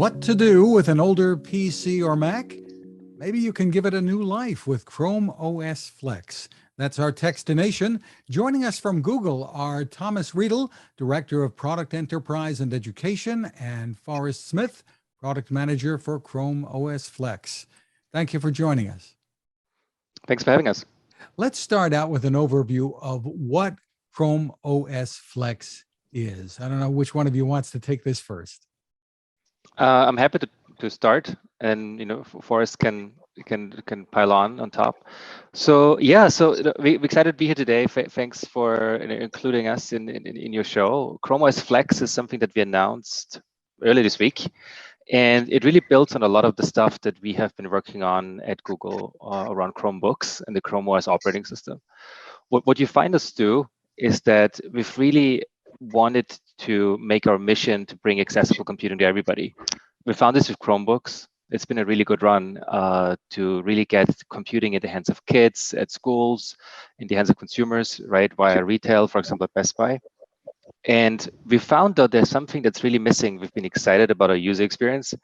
What to do with an older PC or Mac? Maybe you can give it a new life with Chrome OS Flex. That's our Techstination. Joining us from Google are Thomas Riedl, Director of Product Enterprise and Education, and Forrest Smith, Product Manager for Chrome OS Flex. Thank you for joining us. Thanks for having us. Let's start out with an overview of what Chrome OS Flex is. I don't know which one of you wants to take this first. I'm happy to start, and Forrest can pile on top. So we're excited to be here today. Thanks for including us in your show. Chrome OS Flex is something that we announced early this week, and it really builds on a lot of the stuff that we have been working on at Google around Chromebooks and the Chrome OS operating system. What you find us do is that we've really wanted to make our mission to bring accessible computing to everybody. We found this with Chromebooks. It's been a really good run to really get computing in the hands of kids, at schools, in the hands of consumers, right, via retail, for example, at Best Buy. And we found that there's something that's really missing. We've been excited about our user experience,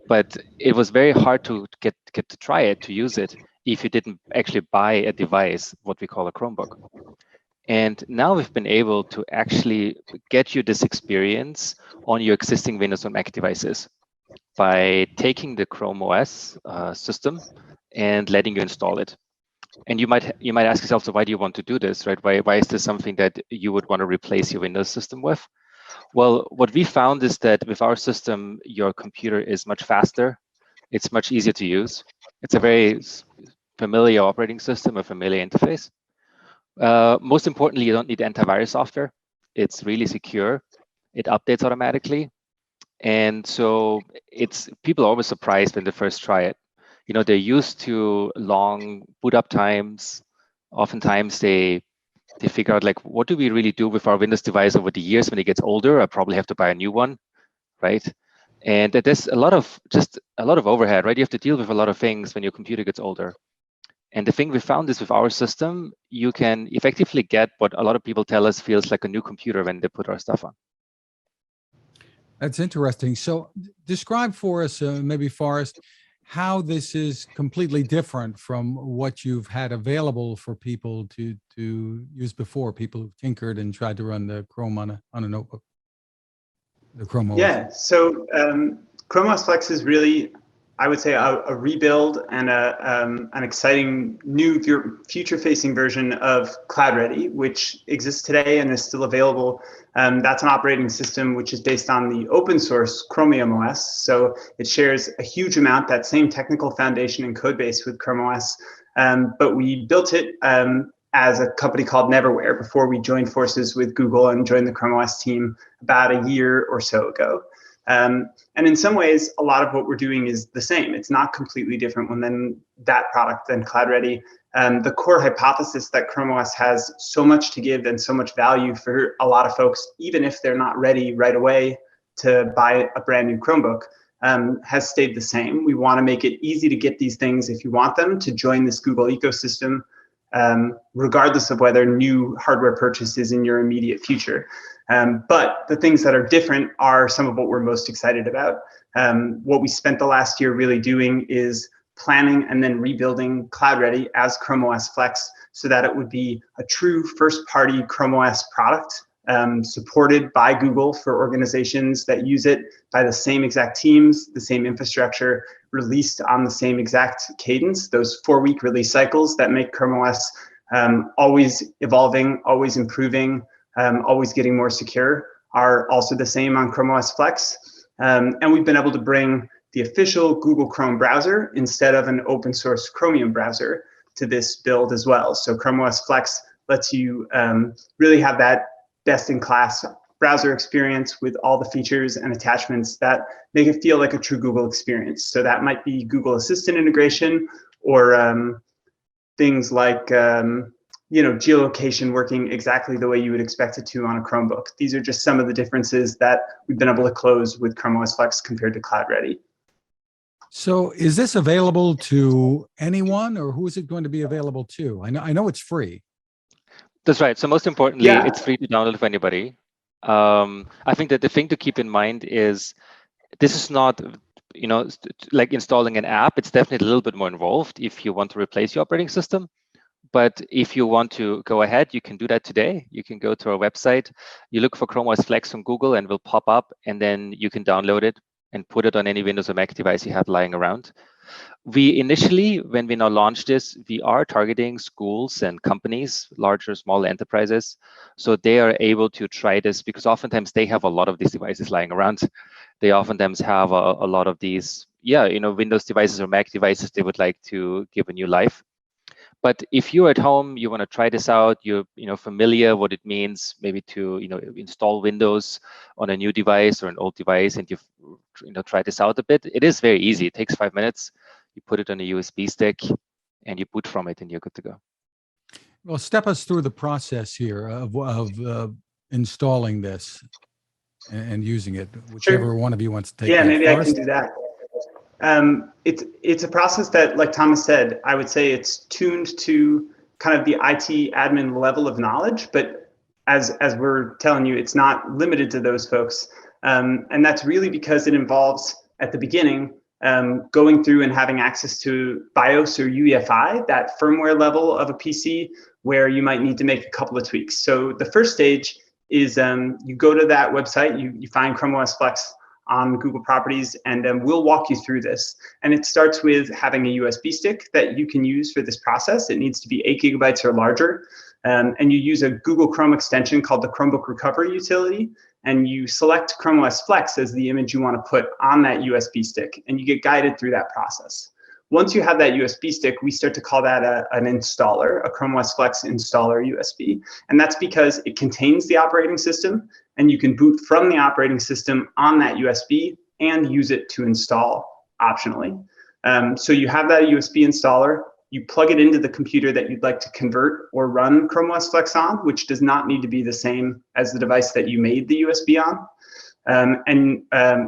but it was very hard to get to try it, to use it, if you didn't actually buy a device, what we call a Chromebook. And now we've been able to actually get you this experience on your existing Windows or Mac devices by taking the Chrome OS system and letting you install it. And you might ask yourself, so why do you want to do this, right? Why is this something that you would want to replace your Windows system with? Well, what we found is that with our system, your computer is much faster. It's much easier to use. It's a very familiar operating system, a familiar interface. Most importantly, you don't need antivirus software. It's really secure. It updates automatically. And so people are always surprised when they first try it. They're used to long boot up times. Oftentimes they figure out, like, what do we really do with our Windows device over the years? When it gets older, I probably have to buy a new one, right? And there's a lot of overhead, right? You have to deal with a lot of things when your computer gets older. And the thing we found is with our system, you can effectively get what a lot of people tell us feels like a new computer when they put our stuff on. That's interesting. So describe for us, maybe Forrest, how this is completely different from what you've had available for people to use before, people who've tinkered and tried to run the Chrome on a notebook, the Chrome OS. Yeah, so Chrome OS Flex is really, I would say, a rebuild and an exciting new future-facing version of Cloud Ready, which exists today and is still available. That's an operating system which is based on the open source Chromium OS. So it shares a huge amount, that same technical foundation and code base with Chrome OS. But we built it as a company called Neverwhere before we joined forces with Google and joined the Chrome OS team about a year or so ago. And in some ways, a lot of what we're doing is the same. It's not completely different than that product, than Cloud Ready. The core hypothesis that Chrome OS has so much to give and so much value for a lot of folks, even if they're not ready right away to buy a brand new Chromebook, has stayed the same. We want to make it easy to get these things if you want them, to join this Google ecosystem, regardless of whether new hardware purchase is in your immediate future. But the things that are different are some of what we're most excited about. What we spent the last year really doing is planning and then rebuilding Cloud Ready as Chrome OS Flex so that it would be a true first-party Chrome OS product, supported by Google for organizations that use it, by the same exact teams, the same infrastructure, released on the same exact cadence, those 4-week release cycles that make Chrome OS always evolving, always improving, always getting more secure, are also the same on Chrome OS Flex. And we've been able to bring the official Google Chrome browser instead of an open source Chromium browser to this build as well. So Chrome OS Flex lets you really have that best-in-class browser experience with all the features and attachments that make it feel like a true Google experience. So that might be Google Assistant integration, or things like geolocation working exactly the way you would expect it to on a Chromebook. These are just some of the differences that we've been able to close with Chrome OS Flex compared to Cloud Ready. So is this available to anyone, or who is it going to be available to? I know it's free. That's right. So most importantly, It's free to download for anybody. I think that the thing to keep in mind is this is not, like installing an app. It's definitely a little bit more involved if you want to replace your operating system. But if you want to go ahead, you can do that today. You can go to our website, you look for Chrome OS Flex from Google and it will pop up, and then you can download it and put it on any Windows or Mac device you have lying around. We initially, when we now launch this, we are targeting schools and companies, large or small enterprises. So they are able to try this because oftentimes they have a lot of these devices lying around. They oftentimes have a lot of these, Windows devices or Mac devices they would like to give a new life. But if you're at home, you want to try this out, you're familiar what it means maybe to install Windows on a new device or an old device, and you've tried this out a bit, it is very easy. It takes 5 minutes. You put it on a USB stick and you boot from it and you're good to go. Well, step us through the process here of installing this and using it, whichever Sure. one of you wants to take Yeah, that. maybe Forrest? I can do that. It's a process that, like Thomas said, I would say it's tuned to kind of the IT admin level of knowledge, but as we're telling you, it's not limited to those folks. And that's really because it involves, at the beginning, going through and having access to BIOS or UEFI, that firmware level of a PC, where you might need to make a couple of tweaks. So the first stage is you go to that website, you find Chrome OS Flex on Google Properties, and we'll walk you through this. And it starts with having a USB stick that you can use for this process. It needs to be 8 GB or larger. And you use a Google Chrome extension called the Chromebook Recovery utility, and you select Chrome OS Flex as the image you want to put on that USB stick, and you get guided through that process. Once you have that USB stick, we start to call that an installer, a Chrome OS Flex installer USB. And that's because it contains the operating system, and you can boot from the operating system on that USB and use it to install optionally. So you have that USB installer, you plug it into the computer that you'd like to convert or run Chrome OS Flex on, which does not need to be the same as the device that you made the USB on.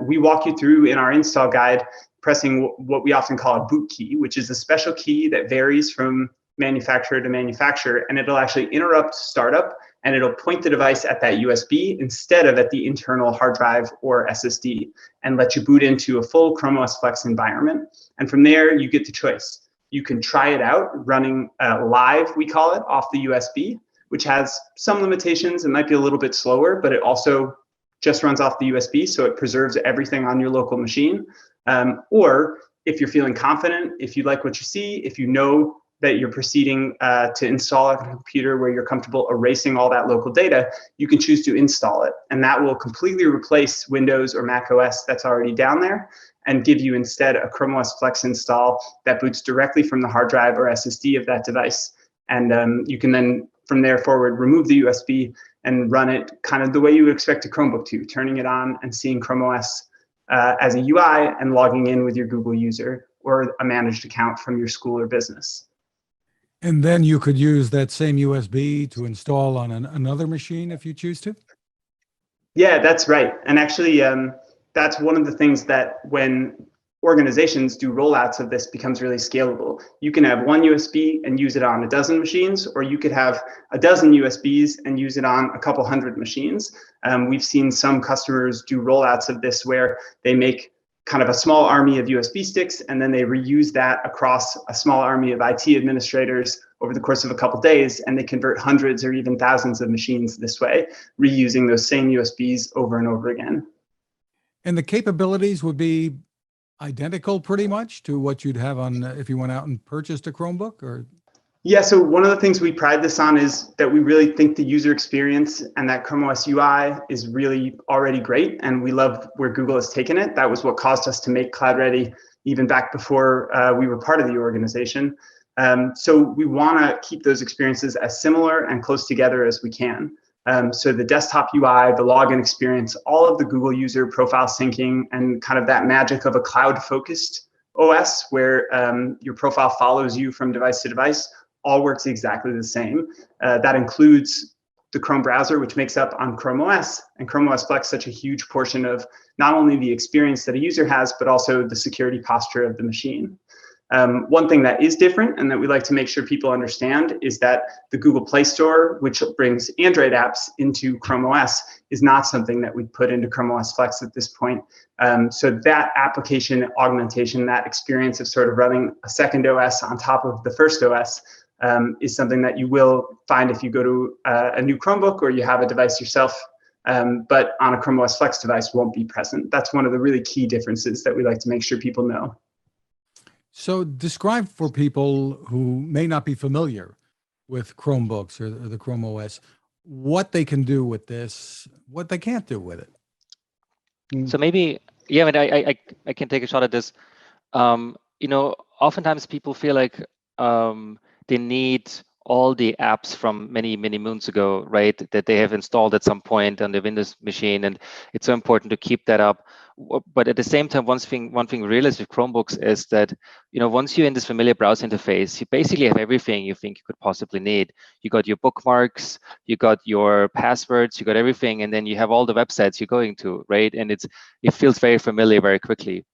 We walk you through in our install guide, pressing what we often call a boot key, which is a special key that varies from manufacturer to manufacturer, and it'll actually interrupt startup, and it'll point the device at that USB instead of at the internal hard drive or SSD, and let you boot into a full Chrome OS Flex environment. And from there, you get the choice. You can try it out running live, we call it, off the USB, which has some limitations. It might be a little bit slower, but it also just runs off the USB, so it preserves everything on your local machine. Or if you're feeling confident, if you like what you see, if you know that you're proceeding to install a computer where you're comfortable erasing all that local data, you can choose to install it. And that will completely replace Windows or Mac OS that's already down there and give you instead a Chrome OS Flex install that boots directly from the hard drive or SSD of that device. And you can then, from there forward, remove the USB and run it kind of the way you would expect a Chromebook to, turning it on and seeing Chrome OS as a UI and logging in with your Google user or a managed account from your school or business. And then you could use that same USB to install on another machine if you choose to? Yeah, that's right. And actually, that's one of the things that when organizations do rollouts of this becomes really scalable. You can have one USB and use it on a dozen machines, or you could have a dozen USBs and use it on a couple hundred machines. We've seen some customers do rollouts of this where they make kind of a small army of USB sticks, and then they reuse that across a small army of IT administrators over the course of a couple of days, and they convert hundreds or even thousands of machines this way, reusing those same USBs over and over again. And the capabilities would be identical pretty much to what you'd have on if you went out and purchased a Chromebook? Or yeah, so one of the things we pride this on is that we really think the user experience and that Chrome OS UI is really already great, and we love where Google has taken it. That was what caused us to make Cloud Ready even back before we were part of the organization. So we want to keep those experiences as similar and close together as we can. So the desktop UI, the login experience, all of the Google user profile syncing, and kind of that magic of a cloud-focused OS where your profile follows you from device to device, all works exactly the same. That includes the Chrome browser, which makes up on Chrome OS, and Chrome OS Flex such a huge portion of not only the experience that a user has, but also the security posture of the machine. One thing that is different and that we like to make sure people understand is that the Google Play Store, which brings Android apps into Chrome OS, is not something that we put into Chrome OS Flex at this point. So that application augmentation, that experience of sort of running a second OS on top of the first OS, is something that you will find if you go to a new Chromebook or you have a device yourself, but on a Chrome OS Flex device won't be present. That's one of the really key differences that we like to make sure people know. So describe for people who may not be familiar with Chromebooks or the Chrome OS, what they can do with this, what they can't do with it. So maybe, yeah, I mean, I can take a shot at this. Oftentimes people feel like they need all the apps from many moons ago, right? That they have installed at some point on the Windows machine, and it's so important to keep that up. But at the same time, one thing we realized with Chromebooks is that once you're in this familiar browser interface, you basically have everything you think you could possibly need. You got your bookmarks, you got your passwords, you got everything, and then you have all the websites you're going to, right? And it feels very familiar very quickly.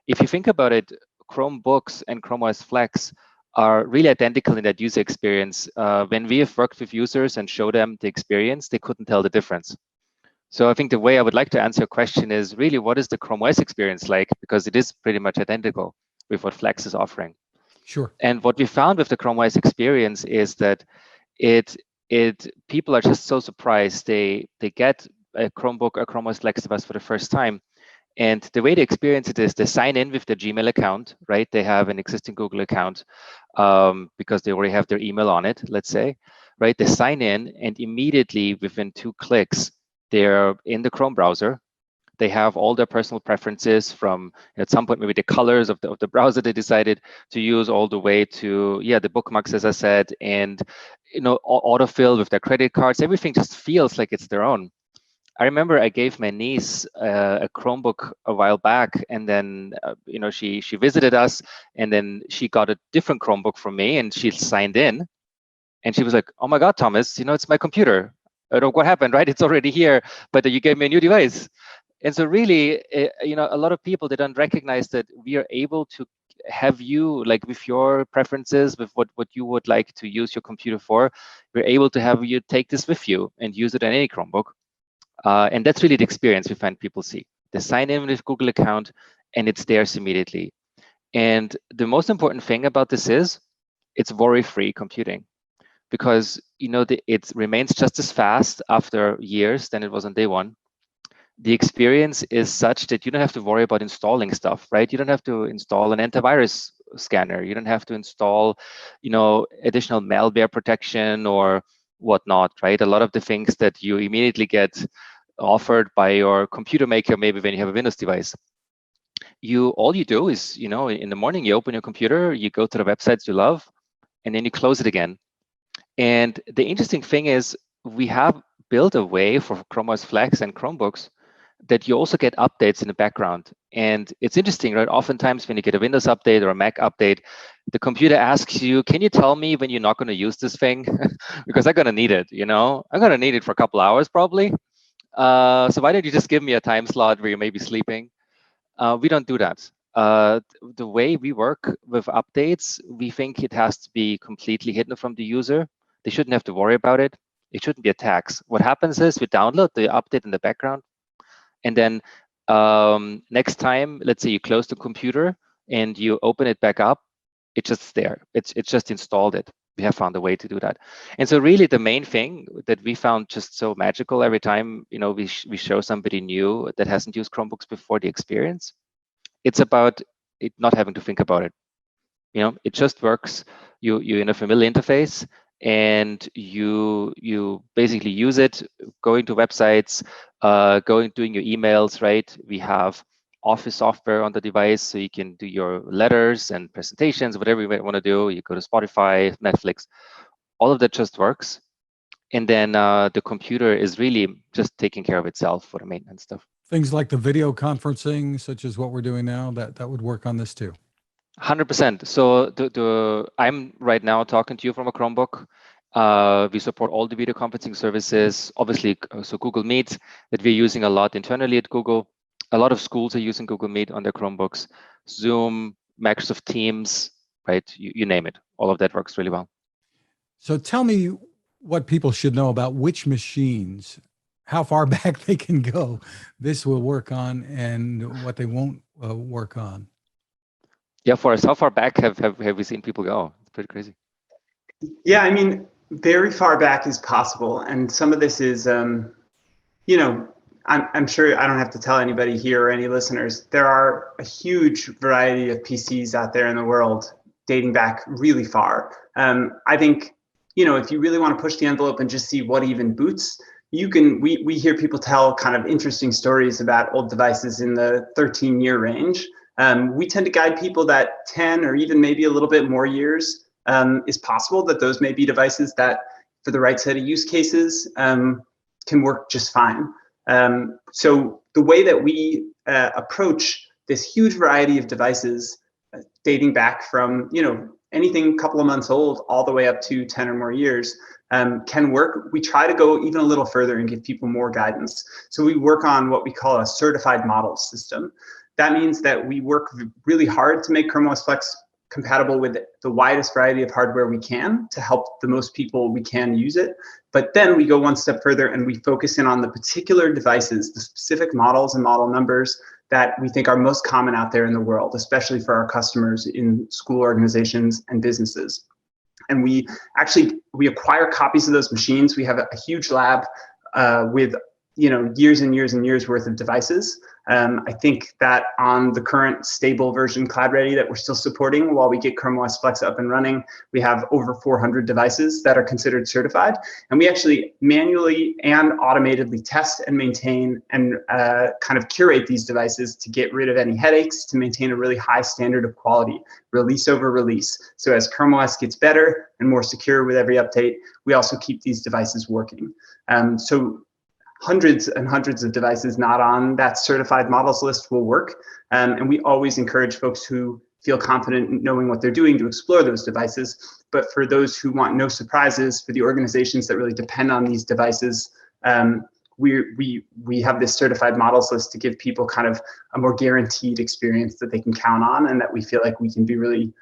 If you think about it, Chromebooks and Chrome OS Flex are really identical in that user experience. When we have worked with users and showed them the experience, they couldn't tell the difference. So I think the way I would like to answer your question is really, what is the Chrome OS experience like? Because it is pretty much identical with what Flex is offering. Sure. And what we found with the Chrome OS experience is that people are just so surprised. They get a Chromebook or Chrome OS Flex device for the first time. And the way they experience it is they sign in with their Gmail account, right? They have an existing Google account because they already have their email on it, let's say, right? They sign in and immediately within 2 clicks, they're in the Chrome browser. They have all their personal preferences from at some point, maybe the colors of the browser they decided to use all the way to, the bookmarks, as I said, and, autofill with their credit cards. Everything just feels like it's their own. I remember I gave my niece a Chromebook a while back, and then she visited us, and then she got a different Chromebook from me, and she signed in, and she was like, "Oh my God, Thomas, it's my computer. I don't know what happened, right? It's already here, but you gave me a new device." And so really, a lot of people, they don't recognize that we are able to have you, like with your preferences, with what you would like to use your computer for, we're able to have you take this with you and use it on any Chromebook. And that's really the experience we find people see. They sign in with Google account and it's theirs immediately. And the most important thing about this is it's worry-free computing, because it remains just as fast after years than it was on day one. The experience is such that you don't have to worry about installing stuff, right? You don't have to install an antivirus scanner. You don't have to install, additional malware protection or whatnot, right? A lot of the things that you immediately get offered by your computer maker, maybe when you have a Windows device. All you do is, in the morning, you open your computer, you go to the websites you love, and then you close it again. And the interesting thing is we have built a way for Chrome OS Flex and Chromebooks that you also get updates in the background. And it's interesting, right? Oftentimes when you get a Windows update or a Mac update, the computer asks you, can you tell me when you're not going to use this thing? Because I'm going to need it, I'm going to need it for a couple hours probably. So why don't you just give me a time slot where you may be sleeping? We don't do that. The way we work with updates, we think it has to be completely hidden from the user. They shouldn't have to worry about it. It shouldn't be a tax. What happens is we download the update in the background, and then next time, let's say you close the computer and you open it back up, it's just there. It's just installed it. We have found a way to do that. And so really the main thing that we found just so magical every time, we show somebody new that hasn't used Chromebooks before the experience, it's about it not having to think about it. It just works. You're in a familiar interface and you basically use it, going to websites, doing your emails, right? We have Office software on the device, so you can do your letters and presentations, whatever you want to do. You go to Spotify, Netflix, all of that just works. And then the computer is really just taking care of itself for the maintenance stuff. Things like the video conferencing, such as what we're doing now, that would work on this too. 100%. So I'm right now talking to you from a Chromebook. We support all the video conferencing services, obviously, so Google Meet that we're using a lot internally at Google. A lot of schools are using Google Meet on their Chromebooks, Zoom, Microsoft Teams, right? You name it. All of that works really well. So tell me what people should know about which machines, how far back they can go this will work on and what they won't work on. Yeah, Forrest, how far back have we seen people go? It's pretty crazy. Yeah, I mean, very far back is possible. And some of this is, you know, I'm sure I don't have to tell anybody here or any listeners, there are a huge variety of PCs out there in the world dating back really far. I think, if you really want to push the envelope and just see what even boots, we hear people tell kind of interesting stories about old devices in the 13-year range. We tend to guide people that 10 or even maybe a little bit more years is possible, that those may be devices that for the right set of use cases can work just fine. So the way that we approach this huge variety of devices dating back from, anything a couple of months old all the way up to 10 or more years can work. We try to go even a little further and give people more guidance. So we work on what we call a certified model system. That means that we work really hard to make Chrome OS Flex compatible with the widest variety of hardware we can to help the most people we can use it. But then we go one step further and we focus in on the particular devices, the specific models and model numbers that we think are most common out there in the world, especially for our customers in school organizations and businesses. And we acquire copies of those machines. We have a huge lab with years and years and years worth of devices. I think that on the current stable version Cloud Ready that we're still supporting while we get Chrome OS Flex up and running, we have over 400 devices that are considered certified. And we actually manually and automatically test and maintain and kind of curate these devices to get rid of any headaches, to maintain a really high standard of quality, release over release. So as Chrome OS gets better and more secure with every update, we also keep these devices working. So hundreds and hundreds of devices not on that certified models list will work. And we always encourage folks who feel confident in knowing what they're doing to explore those devices. But for those who want no surprises, for the organizations that really depend on these devices, we have this certified models list to give people kind of a more guaranteed experience that they can count on, and that we feel like we can be really,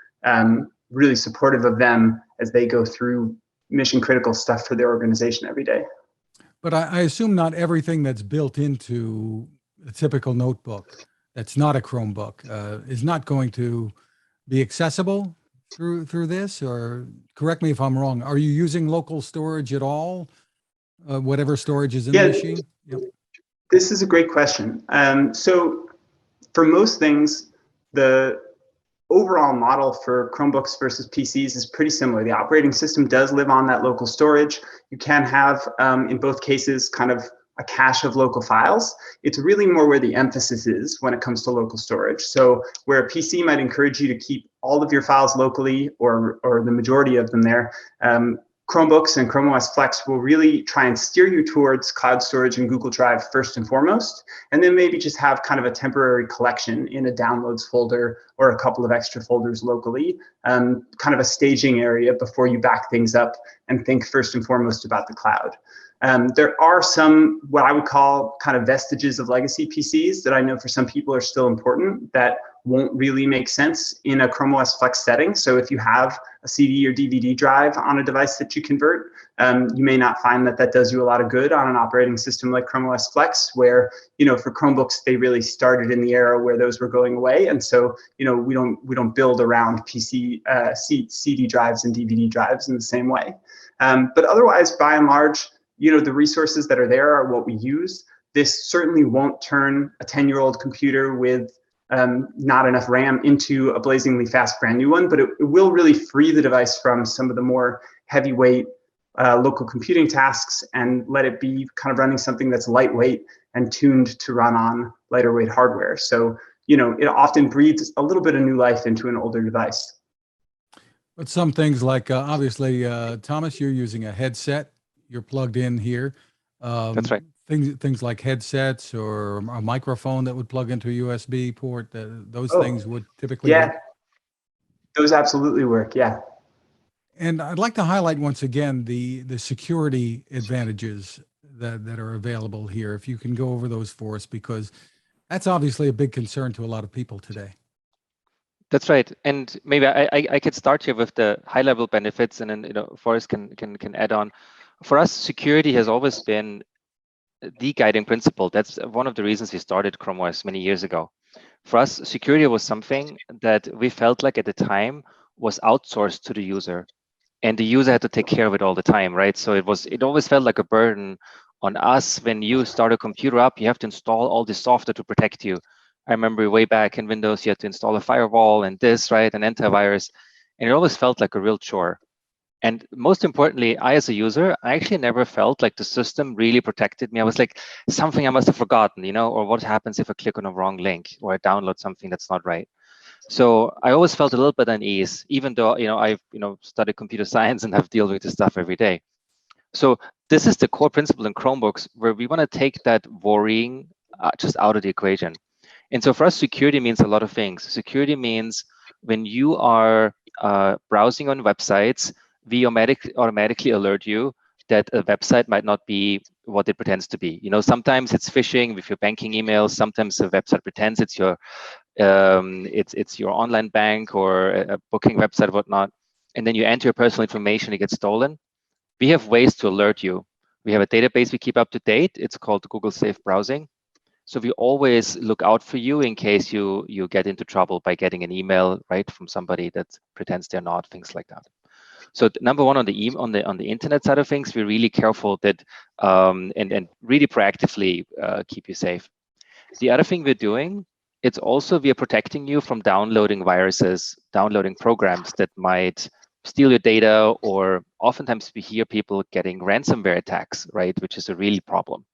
really supportive of them as they go through mission critical stuff for their organization every day. But I assume not everything that's built into a typical notebook that's not a Chromebook is not going to be accessible through this, or correct me if I'm wrong. Are you using local storage at all? Whatever storage is in the machine? Yep. This is a great question. So for most things, the overall model for Chromebooks versus PCs is pretty similar. The operating system does live on that local storage. You can have, in both cases, kind of a cache of local files. It's really more where the emphasis is when it comes to local storage. So where a PC might encourage you to keep all of your files locally, or the majority of them there, Chromebooks and Chrome OS Flex will really try and steer you towards cloud storage and Google Drive first and foremost, and then maybe just have kind of a temporary collection in a downloads folder or a couple of extra folders locally, kind of a staging area before you back things up and think first and foremost about the cloud. There are some, what I would call kind of vestiges of legacy PCs that I know for some people are still important that won't really make sense in a Chrome OS Flex setting. So if you have a CD or DVD drive on a device that you convert, you may not find that does you a lot of good on an operating system like Chrome OS Flex, where, for Chromebooks, they really started in the era where those were going away. And so, we don't build around PC CD drives and DVD drives in the same way. But otherwise, by and large, the resources that are there are what we use. This certainly won't turn a 10-year-old computer with not enough RAM into a blazingly fast brand new one, but it will really free the device from some of the more heavyweight local computing tasks and let it be kind of running something that's lightweight and tuned to run on lighter weight hardware. So, it often breathes a little bit of new life into an older device. But some things like, obviously, Thomas, you're using a headset. You're plugged in here. That's right. Things like headsets or a microphone that would plug into a USB port, those things would typically work. Those absolutely work. Yeah. And I'd like to highlight once again the security advantages that are available here. If you can go over those for us, because that's obviously a big concern to a lot of people today. That's right. And maybe I could start here with the high level benefits, and then Forrest can add on. For us, security has always been the guiding principle. That's one of the reasons we started Chrome OS many years ago. For us, security was something that we felt like at the time was outsourced to the user, and the user had to take care of it all the time, right? So it always felt like a burden on us. When you start a computer up, you have to install all this software to protect you. I remember way back in Windows, you had to install a firewall and this, right, an antivirus, and it always felt like a real chore. And most importantly, I as a user, I actually never felt like the system really protected me. I was like, something I must have forgotten, or what happens if I click on a wrong link or I download something that's not right. So I always felt a little bit unease, even though I've studied computer science and have dealt with this stuff every day. So this is the core principle in Chromebooks, where we want to take that worrying just out of the equation. And so for us, security means a lot of things. Security means when you are browsing on websites, we automatically alert you that a website might not be what it pretends to be. Sometimes it's phishing with your banking emails. Sometimes the website pretends it's your online bank or a booking website, whatnot. And then you enter your personal information, it gets stolen. We have ways to alert you. We have a database we keep up to date. It's called Google Safe Browsing. So we always look out for you in case you get into trouble by getting an email, right, from somebody that pretends they're not, things like that. So number one, on the internet side of things, we're really careful that and really proactively keep you safe. The other thing we're doing, it's also we are protecting you from downloading viruses, downloading programs that might steal your data, or oftentimes we hear people getting ransomware attacks, right, which is a real problem.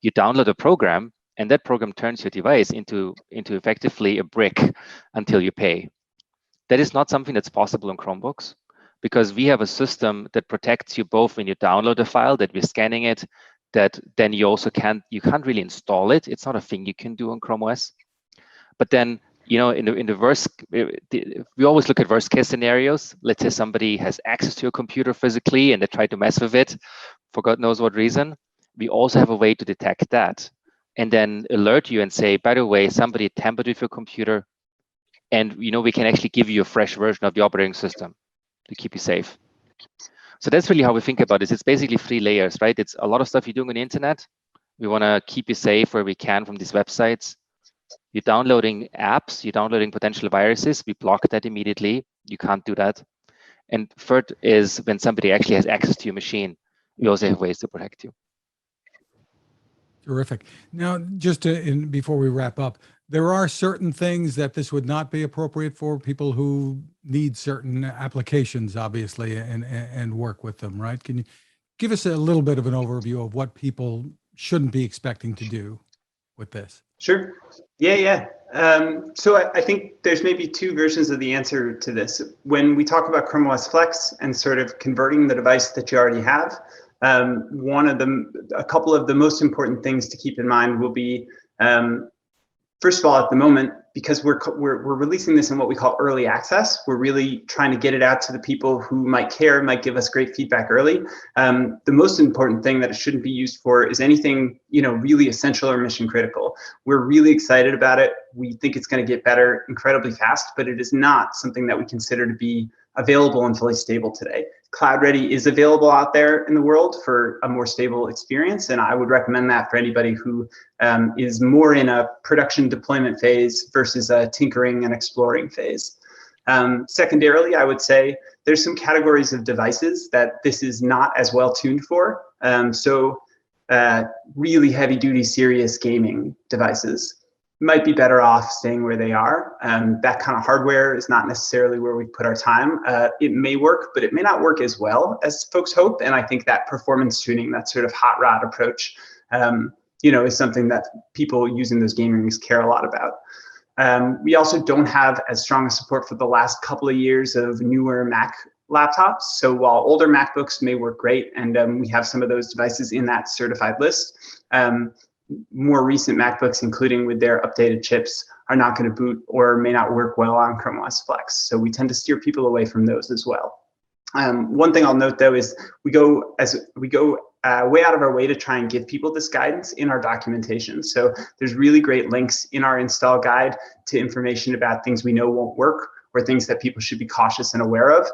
You download a program, and that program turns your device into effectively a brick until you pay. That is not something that's possible in Chromebooks, because we have a system that protects you both when you download a file, that we're scanning it, that then you can't really install it. It's not a thing you can do on Chrome OS. But then, we always look at worst case scenarios. Let's say somebody has access to your computer physically and they try to mess with it for God knows what reason. We also have a way to detect that and then alert you and say, by the way, somebody tampered with your computer, and we can actually give you a fresh version of the operating system to keep you safe. So that's really how we think about this. It's basically 3 layers, right? It's a lot of stuff you're doing on the internet. We want to keep you safe where we can from these websites. You're downloading apps, you're downloading potential viruses. We block that immediately. You can't do that. And third is when somebody actually has access to your machine, we also have ways to protect you. Terrific. Now, just before we wrap up, there are certain things that this would not be appropriate for, people who need certain applications, obviously, and work with them, right? Can you give us a little bit of an overview of what people shouldn't be expecting to do with this? Sure. Yeah. So I think there's maybe 2 versions of the answer to this. When we talk about Chrome OS Flex and sort of converting the device that you already have, a couple of the most important things to keep in mind will be, first of all, at the moment, because we're releasing this in what we call early access, we're really trying to get it out to the people who might care, might give us great feedback early. The most important thing that it shouldn't be used for is anything really essential or mission critical. We're really excited about it. We think it's going to get better incredibly fast, but it is not something that we consider to be available and fully stable today. Cloud Ready is available out there in the world for a more stable experience, and I would recommend that for anybody who is more in a production deployment phase versus a tinkering and exploring phase. Secondarily, I would say there's some categories of devices that this is not as well tuned for. Really heavy duty, serious gaming devices might be better off staying where they are. That kind of hardware is not necessarily where we put our time. It may work, but it may not work as well as folks hope. And I think that performance tuning, that sort of hot rod approach, is something that people using those gaming rigs care a lot about. We also don't have as strong a support for the last couple of years of newer Mac laptops. So while older MacBooks may work great, and we have some of those devices in that certified list, more recent MacBooks, including with their updated chips, are not going to boot or may not work well on Chrome OS Flex. So we tend to steer people away from those as well. One thing I'll note though is we go way out of our way to try and give people this guidance in our documentation. So there's really great links in our install guide to information about things we know won't work or things that people should be cautious and aware of.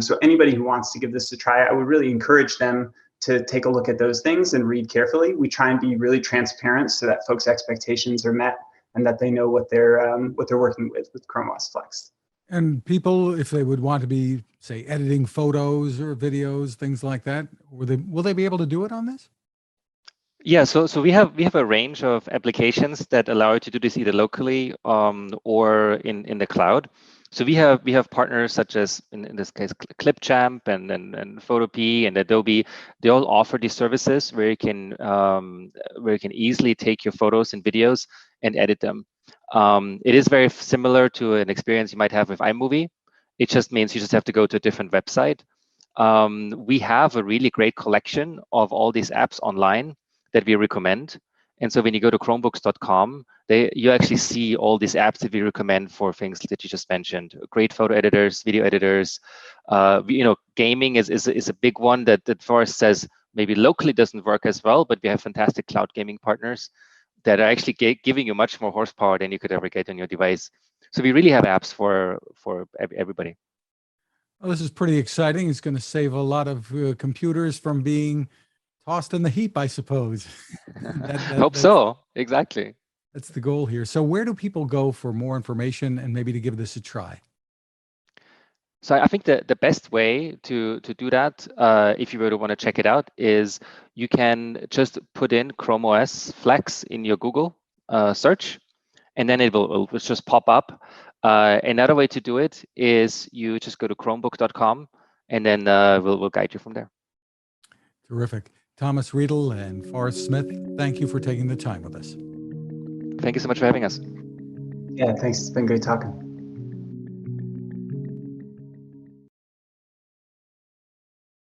So anybody who wants to give this a try, I would really encourage them to take a look at those things and read carefully. We try and be really transparent so that folks' expectations are met and that they know what they're working with Chrome OS Flex. And people, if they would want to be, say, editing photos or videos, things like that, will they be able to do it on this? Yeah, so we have a range of applications that allow you to do this either locally or in the cloud. So we have partners such as in this case Clipchamp and Photopea and Adobe. They all offer these services where you can easily take your photos and videos and edit them. It is very similar to an experience you might have with iMovie. It just means you just have to go to a different website. We have a really great collection of all these apps online that we recommend. And so when you go to chromebooks.com, you actually see all these apps that we recommend for things that you just mentioned. Great photo editors, video editors. Gaming is a big one that Forrest says maybe locally doesn't work as well, but we have fantastic cloud gaming partners that are actually giving you much more horsepower than you could ever get on your device. So we really have apps for everybody. Well, this is pretty exciting. It's going to save a lot of computers from being tossed in the heap, I suppose. Hope so. Exactly. That's the goal here. So where do people go for more information and maybe to give this a try? So I think the best way to do that, if you really want to check it out, is you can just put in Chrome OS Flex in your Google search, and then it will just pop up. Another way to do it is you just go to chromebook.com, and then we'll guide you from there. Terrific. Thomas Riedl and Forrest Smith, thank you for taking the time with us. Thank you so much for having us. Yeah, thanks. It's been great talking.